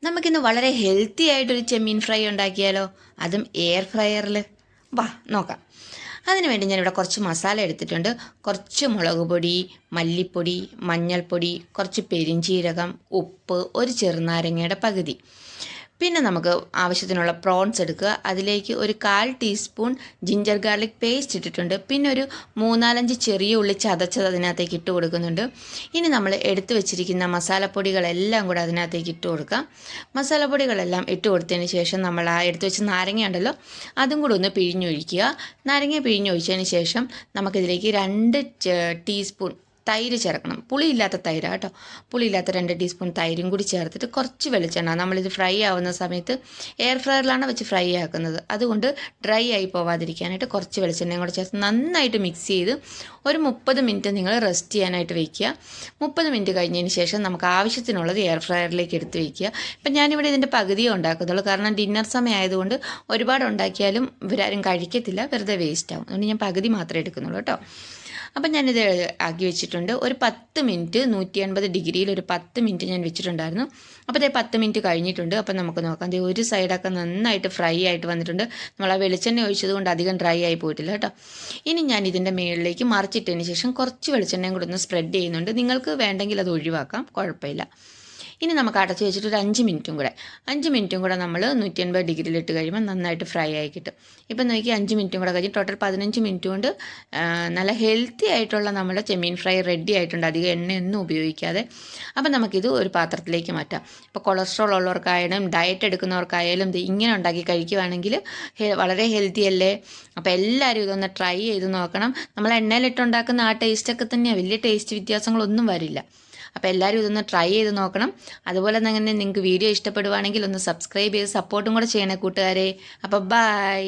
നമുക്കിന്ന് വളരെ ഹെൽത്തി ആയിട്ടൊരു ചെമ്മീൻ ഫ്രൈ ഉണ്ടാക്കിയാലോ? അതും എയർ ഫ്രയറിൽ. വാ നോക്കാം. അതിന് വേണ്ടി ഞാനിവിടെ കുറച്ച് മസാല എടുത്തിട്ടുണ്ട്. കുറച്ച് മുളക് പൊടി, മല്ലിപ്പൊടി, മഞ്ഞൾപ്പൊടി, കുറച്ച് പെരിഞ്ചീരകം, ഉപ്പ്, ഒരു ചെറുനാരങ്ങയുടെ പകുതി. പിന്നെ നമുക്ക് ആവശ്യത്തിനുള്ള പ്രോൺസ് എടുക്കുക. അതിലേക്ക് ഒരു 1/4 ടീസ്പൂൺ ജിഞ്ചർ ഗാർലിക് പേസ്റ്റ് ഇട്ടിട്ടുണ്ട്. പിന്നെ ഒരു 3-4 ചെറിയ ഉള്ളി ചതച്ചത് അതിനകത്തേക്ക് ഇട്ട് കൊടുക്കുന്നുണ്ട്. ഇനി നമ്മൾ എടുത്തു വെച്ചിരിക്കുന്ന മസാലപ്പൊടികളെല്ലാം കൂടെ അതിനകത്തേക്ക് ഇട്ട് കൊടുക്കാം. മസാലപ്പൊടികളെല്ലാം ഇട്ട് കൊടുത്തതിന് ശേഷം നമ്മൾ ആ എടുത്തു വെച്ച നാരങ്ങ ഉണ്ടല്ലോ, അതും കൂടെ ഒന്ന് പിഴിഞ്ഞൊഴിക്കുക. നാരങ്ങ പിഴിഞ്ഞൊഴിച്ചതിന് ശേഷം നമുക്കിതിലേക്ക് 2 ടീസ്പൂൺ തൈര് ചേർക്കണം. പുളിയില്ലാത്ത തൈര് കേട്ടോ. പുളിയില്ലാത്ത 2 ടീസ്പൂൺ തൈരും കൂടി ചേർത്തിട്ട് കുറച്ച് വെളിച്ചെണ്ണ, നമ്മളിത് ഫ്രൈ ആവുന്ന സമയത്ത് എയർ ഫ്രയറിലാണ് വെച്ച് ഫ്രൈ ആക്കുന്നത്, അതുകൊണ്ട് ഡ്രൈ ആയി പോവാതിരിക്കാനായിട്ട് കുറച്ച് വെളിച്ചെണ്ണയും കൂടി ചേർത്ത് നന്നായിട്ട് മിക്സ് ചെയ്ത് ഒരു 30 മിനിറ്റ് നിങ്ങൾ റെസ്റ്റ് ചെയ്യാനായിട്ട് വയ്ക്കുക. 30 മിനിറ്റ് കഴിഞ്ഞതിന് ശേഷം നമുക്ക് ആവശ്യത്തിനുള്ളത് എയർ ഫ്രയറിലേക്ക് എടുത്ത് വയ്ക്കുക. ഇപ്പം ഞാനിവിടെ ഇതിൻ്റെ പകുതിയേ ഉണ്ടാക്കുന്നുള്ളൂ, കാരണം ഡിന്നർ സമയം ആയതുകൊണ്ട് ഒരുപാട് ഉണ്ടാക്കിയാലും ഇവരാരും കഴിക്കത്തില്ല, വെറുതെ വേസ്റ്റ് ആവും. അതുകൊണ്ട് ഞാൻ പകുതി മാത്രമേ എടുക്കുന്നുള്ളൂ കേട്ടോ. അപ്പം ഞാനിത് ആക്കി വെച്ചിട്ടുണ്ട്. ഒരു 10 മിനിറ്റ് 180 ഡിഗ്രിയിൽ ഒരു 10 മിനിറ്റ് ഞാൻ വെച്ചിട്ടുണ്ടായിരുന്നു. അപ്പോൾ അതേ 10 മിനിറ്റ് കഴിഞ്ഞിട്ടുണ്ട്. അപ്പം നമുക്ക് നോക്കാം. അതേ ഒരു സൈഡൊക്കെ നന്നായിട്ട് ഫ്രൈ ആയിട്ട് വന്നിട്ടുണ്ട്. നമ്മൾ ആ വെളിച്ചെണ്ണ ഒഴിച്ചത് കൊണ്ട് അധികം ഡ്രൈ ആയി പോയിട്ടില്ല കേട്ടോ. ഇനി ഞാൻ ഇതിൻ്റെ മുകളിലേക്ക് മറിച്ചിട്ടതിന് ശേഷം കുറച്ച് വെളിച്ചെണ്ണയും കൂടെ ഒന്ന് സ്പ്രെഡ് ചെയ്യുന്നുണ്ട്. നിങ്ങൾക്ക് വേണ്ടെങ്കിൽ അത് ഒഴിവാക്കാം, കുഴപ്പമില്ല. ഇനി നമുക്ക് അടച്ച് വെച്ചിട്ട് ഒരു 5 മിനിറ്റും കൂടെ നമ്മൾ 180 ഡിഗ്രിയിലിട്ട് കഴിയുമ്പോൾ നന്നായിട്ട് ഫ്രൈ ആയി കിട്ടും. ഇപ്പം നോക്കി 5 മിനിറ്റും കൂടെ കഴിഞ്ഞ് ടോട്ടൽ 15 മിനിറ്റ് കൊണ്ട് നല്ല ഹെൽത്തി ആയിട്ടുള്ള നമ്മുടെ ചെമ്മീൻ ഫ്രൈ റെഡി ആയിട്ടുണ്ട്, അധികം എണ്ണയൊന്നും ഉപയോഗിക്കാതെ. അപ്പം നമുക്കിത് ഒരു പാത്രത്തിലേക്ക് മാറ്റാം. ഇപ്പോൾ കൊളസ്ട്രോൾ ഉള്ളവർക്കായാലും ഡയറ്റ് എടുക്കുന്നവർക്കായാലും ഇങ്ങനെ ഉണ്ടാക്കി കഴിക്കുകയാണെങ്കിൽ വളരെ ഹെൽത്തി അല്ലേ? അപ്പോൾ എല്ലാവരും ഇതൊന്ന് ട്രൈ ചെയ്ത് നോക്കണം. നമ്മൾ എണ്ണയിലിട്ടുണ്ടാക്കുന്ന ആ ടേസ്റ്റൊക്കെ തന്നെയാണ്, വലിയ ടേസ്റ്റ് വ്യത്യാസങ്ങളൊന്നും വരില്ല. അപ്പോൾ എല്ലാവരും ഇതൊന്ന് ട്രൈ ചെയ്ത് നോക്കണം. അതുപോലെ തന്നെ നിങ്ങൾക്ക് വീഡിയോ ഇഷ്ടപ്പെടുവാണെങ്കിൽ ഒന്ന് സബ്സ്ക്രൈബ് ചെയ്ത് സപ്പോർട്ടും കൂടെ ചെയ്യണേ കൂട്ടുകാരെ. അപ്പോൾ ബൈ.